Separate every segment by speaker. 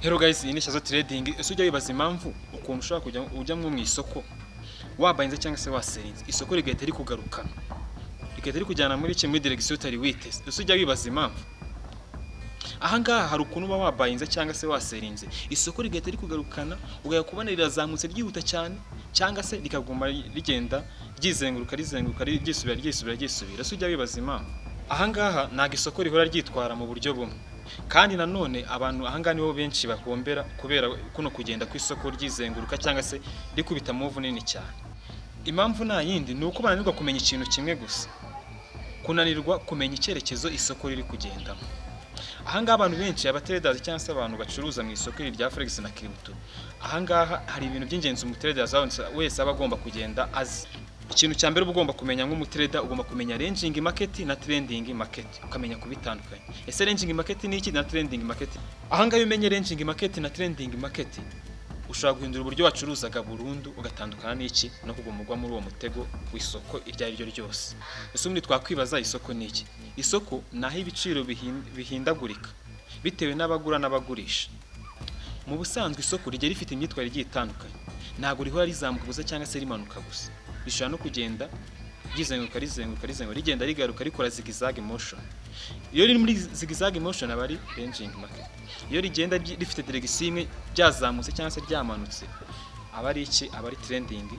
Speaker 1: Hello guys, iyi ni Shazo Trading. Ese ujya wibaza impamvu ukuntu ushobora kujya ujyamwe mu isoko wabayinze cyangwa se waserinze isoko rigahita rikugarukana rigahita rikujyana muri kimwe direction utari witeze. Ese ujya wibaza impamvu aha ngaha hari ukuntu uba wabayinze cyangwa se waserinze isoko rigahita rikugarukana ugaya kubona rirazamutse ryihuta cyane cyangwa se rikaguma rigenda ryizenguruka ryisubira. Ese ujya wibaza impamvu aha ngaha ntago isoko rihora ryitwara mu buryo bumwe, kandi nanone abantu ahanga nibo benshi bahombera kubera kuno kugenda ku isoko ryizenguruka cyangwa se rikubita move nini cyane. Impamvu nta yindi nuko bananirwa kumenya ikintu kimwe gusa, kunanirwa kumenya icyerekezo isoko riri kugendamo. Ahanga abantu benshi abatraders cyangwa se abantu bacuruza mu isoko rya forex na crypto, ahangaha hari ibintu by'ingenzi umutraders wese aba agomba kugenda azi. Ikintu cya mbere ugomba kumenya nk'umutrader, ugomba kumenya ranging market na trending market, ukamenya kubitandukanya. Ese ranging market ni iki na trending market? Ahangaha umenye ranging market na trending market, ushobora guhindura uburyo wacuruzaga burundu ugatandukana n'iki no kugumurwa muri uwo mutego w'isoko irya ryo ryose. Ese umwe twakwibaza isoko ni iki? Isoko naho ibiciro bihindagurika bitewe n'abagura n'abagurisha. Mu busanzwe isoko rigera rifite imyitwarire igiye itandukanye, ntabwo rihora rizamuka gusa cyangwa se rimanuka gusa, rishobora no kugenda rizenguruka rigenda rigaruka rikora zigzag motion. Iyo riri muri zigzag motion aba ari ranging market. Iyo rigenda rifite direction imwe ryazamutse cyangwa se ryamanutse aba ari iki? Aba ari trending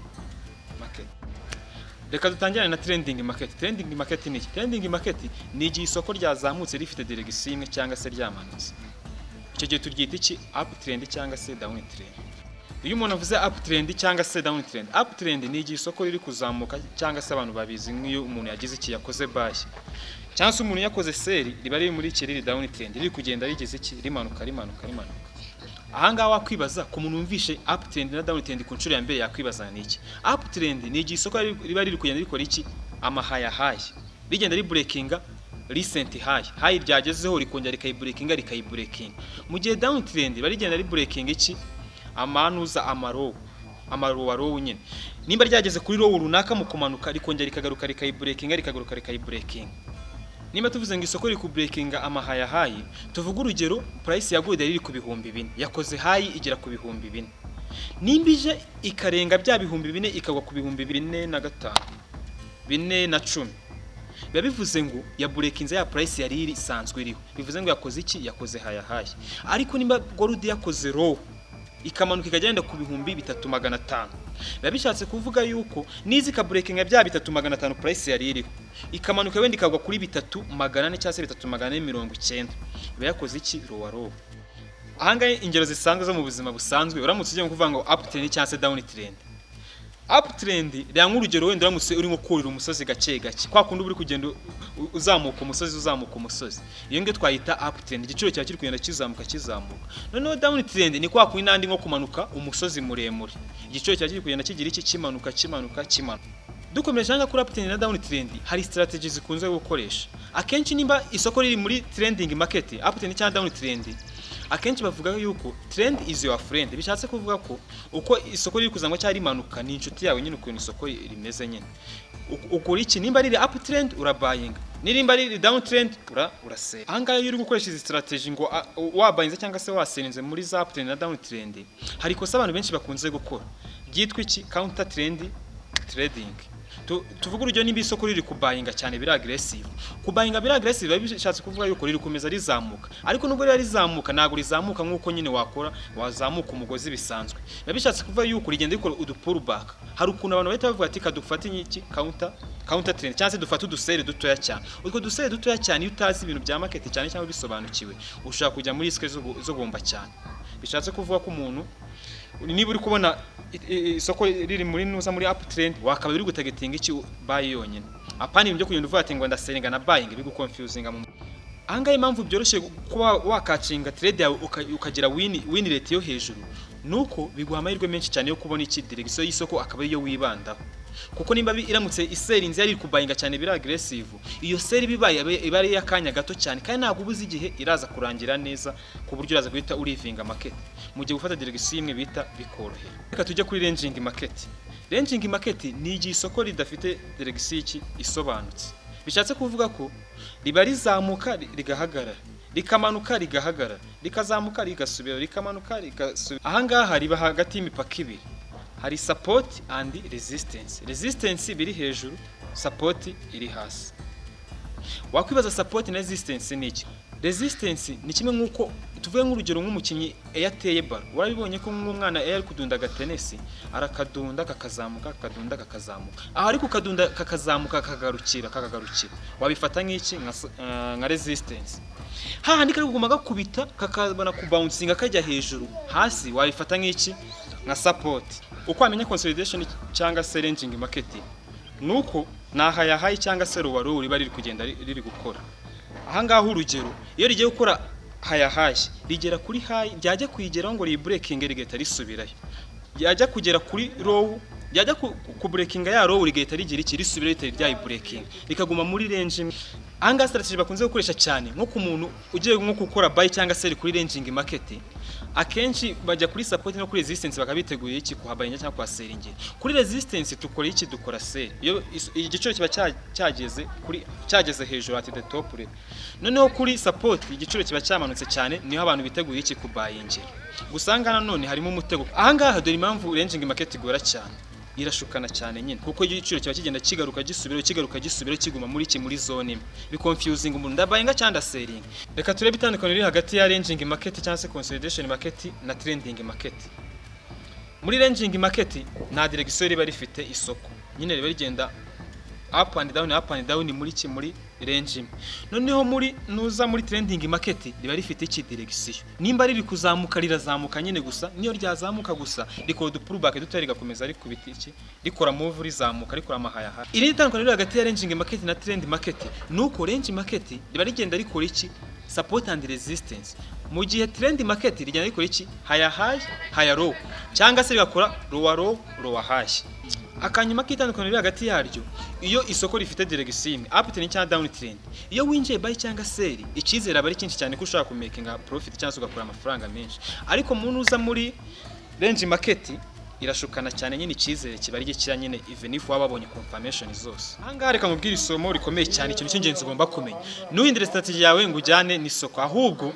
Speaker 1: market. Reka dutangirane na trending market. Trending market ni iki? Trending market ni igihe isoko ryazamutse rifite direction imwe cyangwa se ryamanutse. Icyo gihe turyita iki? Uptrend cyangwa se downtrend. Iyo umuntu avuze uptrend cyangwa se downtrend, uptrend ni igihe isoko riri kuzamuka cyangwa se abantu babizi nk'iyo umuntu yagize iki yakoze buy cyangwa se umuntu yakoze sell, riba riri muri iki riri downtrend, riri kugenda rigeze iki rimanuka. Aha ngaha wakwibaza ku muntu umvishe uptrend na downtrend ku nshuro ya mbere yakwibaza ni iki? Uptrend ni igihe isoko riba riri kugenda rikora iki? Amahaya high, rigenda ri breakinga recent high ryagezeho rikongera rikayibreakinga. Mu gihe downtrend bari rigenda ri breaking iki? Amanuza amarow nyine. Nimba ryageze kuri row runaka mu kumanuka rikongera rikagaruka rikayibreakinga. Nimba tuvuze ngo isoko riri ku breakinga amahaya high, tuvuga urugero price ya gold riri ku bihumbi 4, yakoze high igera ku bihumbi 4. Nimba ije ikarenga bya bihumbi 4 ikagwa ku bihumbi 405 410, biba bivuze ngo ya breakinze ya price yari iri sanzwe iriho, bivuze ngo yakoze iki? Yakoze high. Ariko nimba gold yakoze row ikamanuka ikagenda ku bihumbi 3500, biba bishatse kuvuga yuko nizi ka breaking bya 3500 price yari iriho ikamanuka wenda ikagwa kuri 3400 cyangwa se 3490, biba yakoze iki? Row. Ahangaye ingero zisanzwe zo mu buzima busanzwe, uramutse ugiye kuvuga ngo uptrend cyangwa se downtrend. Uptrend rya nk'urugero wenda uramutse urimo kurira umusozi gake kwa kundi uri kugenda uzamuka umusozi, iyo nge twayita uptrend, igiciro cya kiri kugenda kizamuka. Noneho downtrend ni kwa kundi nandi nko kumanuka umusozi muremure, igiciro cya kiri kugenda kigira iki? Kimanuka. Dukomeje hanga kuri uptrend na downtrend, hari strategies zikunze gukoresha. Akenshi nimba isoko riri muri trending market, uptrend cyangwa downtrend, akenshi bavuga yuko trend is your friend. Bishatse kuvuga ko uko isoko riri kuzangwa cyari rimanuka ni inshuti yawe nyine, uko isoko rimeze nyine. Ukora iki? Nimba riri uptrend urabuyinga, nimba riri downtrend urasell. Ahangaye iyo uri gukoresha izi strategy ngo wabayinze cyangwa se waselinze muri za uptrend na downtrend, hari kosa abantu benshi bakunze gukora byitwa iki? Counter trend trading. Tuvuga urugero nimba isoko riri kubayinga cyane biri aggressive, kubayinga biri aggressive bishatse kuvuga yuko riri kumeza rizamuka, ariko nubwo riri rizamuka ntago rizamuka nkuko nyine wazamuka umugozi bisanzwe. Bishatse kuvuga yuko rigenda rikora udupull back. Hari ukuntu abantu bahita bavuga ati kadufata iki? Counter trend cyangwa se dufata uduseri dutoya cyane. Utwo duseri dutoya cyane iyo utazi ibintu bya market cyane cyangwa bisobanukiwe, ushaka kujya muri risk zo gomba cyane. Bishatse kuvuga ko umuntu niba uri kubona isoko riri muri nuza muri uptrend, wakaba biri gutagetinga iki? Buy yonyine. Apani ibyo kugenda uvuga ati ngo ndaselinga na buying bigu confusinga mu. Ahangaye impamvu byoroshye kuba wakacinga trade yawe ukagira win rate yo hejuru, nuko biguha amahirwe menshi cyane yo kubona iki? Direction y'isoko akaba iyo wibandaho. Kuko nimba iramutse iserinze yari kubayinga cyane biri aggressive, iyo seri bibaye iba ari yakanya gato cyane, kandi ntabwo ubuze igihe iraza kurangira neza ku buryo iraza guhita urivinga market. Mu gihe gufata direction imwe bita bikorohera. Reka tujye kuri ranging market. Ranging market ni igihe isoko ridafite direction iki isobanutse. Bishatse kuvuga ko riba rizamuka rigahagarara, rikamanuka rigahagarara, rikazamuka rigasubira, rikamanuka rigasubira. Ahangaha riba hagati y'imipaka ibiri, hari support and resistance. Resistance biri hejuru, support iri hasi. Wakwibaza support na resistance ni iki? Resistance ni kimwe nkuko tuvuye nk'urugero nk'umukinnyi yateye baro, warabibonye ko nk'umwana yari kudunda agatenesi, arakadunda kakazamuka, kakadunda kakazamuka, aho ari kukadunda kakazamuka kakagarukira, wabifata nk'iki? Nka resistance. Hahandi kari kuguma gakubita kakabana kubouncing akajya hejuru, hasi wabifata nk'iki? Nka support. Uko amenya consolidation cyangwa se ranging market nuko naha high cyangwa se lower low riba riri kugenda riri gukora. Ahangaha urugero, iyo rigiye gukora high rigera kuri high, ryajya kuyigeraho ngo breaking rigahita risubirayo, yajya kugera kuri low, yajya ku breaking ya low rigahita rigira iki? Risubira ritari rya breaking, rikaguma muri range. Ahangaha strategy bakunze gukoresha cyane nko ku muntu ugiye nko gukora buy cyangwa sell kuri ranging market, akenshi bajya kuri support no kuri resistance bakabiteguye iki? Kuhabayinja cyangwa kwaselingira. Kuri resistance tukora iki? Dukora sell. Iyo igiciro kiba cyageze hejuru at the top level. Noneho kuri support igiciro kiba cyamanutse cyane, niho abantu biteguye iki? Kubayingira. Gusanga nanone harimo umutego. Ahangaha dore impamvu ranging market igora cyane, irashukana cyane nyine, kuko igiciro kiba kigenda kigaruka gisubira kiguma muri zone imwe, bi confusing umuntu ndabayinga cyangwa selling. Reka turebe itandukano riri hagati ya ranging market cyangwa se consolidation market na trending market. Muri ranging market nta direction riba rifite isoko, nyine riba rigenda up and down muri range. Noneho nuza muri trending market riba rifite iki? Direction. Nimba riri kuzamuka rirazamuka nyine gusa, niyo ryazamuka gusa rikora du pullback dutari gakomeza ari kubiti iki? Rikora move rizamuka, rikora amahaya. Iri itandukano riri hagati ya ranging market na trend market nuko range market riba rigenda rikora iki? Support and resistance. Mu gihe trend market rigenda rikora iki? Higher low cyangwa se rigakora lower low, lower high. Akanyuma kitandukano riri hagati yaryo, iyo isoko rifite direction up trend cyangwa down trend, iyo winjiye buy cyangwa sell, ikizera bari cyinshi cyane ko ushaka ku makinga profit cyangwa se ugakora amafaranga menshi. Ariko muntu uza muri range market irashukana cyane nyine, ikizere kiba ari gikira nyine even if wababonye confirmation zose. Ahangaha reka nkubwire isomo rikomeye cyane, ikintu cy'ingenzi ugomba kumenya. Nuhindire strategy yawe ngo ujyane n'isoko, ahubwo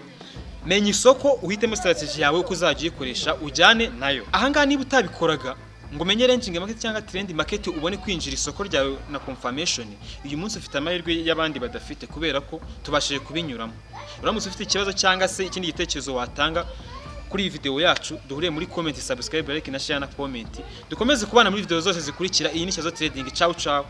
Speaker 1: menya isoko uhitemo strategy yawe uko uzajya uyikoresha ujyane nayo. Ahangaha niba utabikoraga ngo menye ranging market cyangwa trend market ubone kwinjira isoko ryawe na confirmation, uyu munsi ufite amahirwe y'abandi badafite, kubera ko tubashije kubinyuramo. Uramutse ufite ikibazo cyangwa se ikindi gitekerezo watanga kuri iyi video yacu, duhure muri comment, subscribe, like na share na comment. Dukomeze kubana muri video zose zikurikira. Iyi ni Cyazo Trading. Ciao ciao.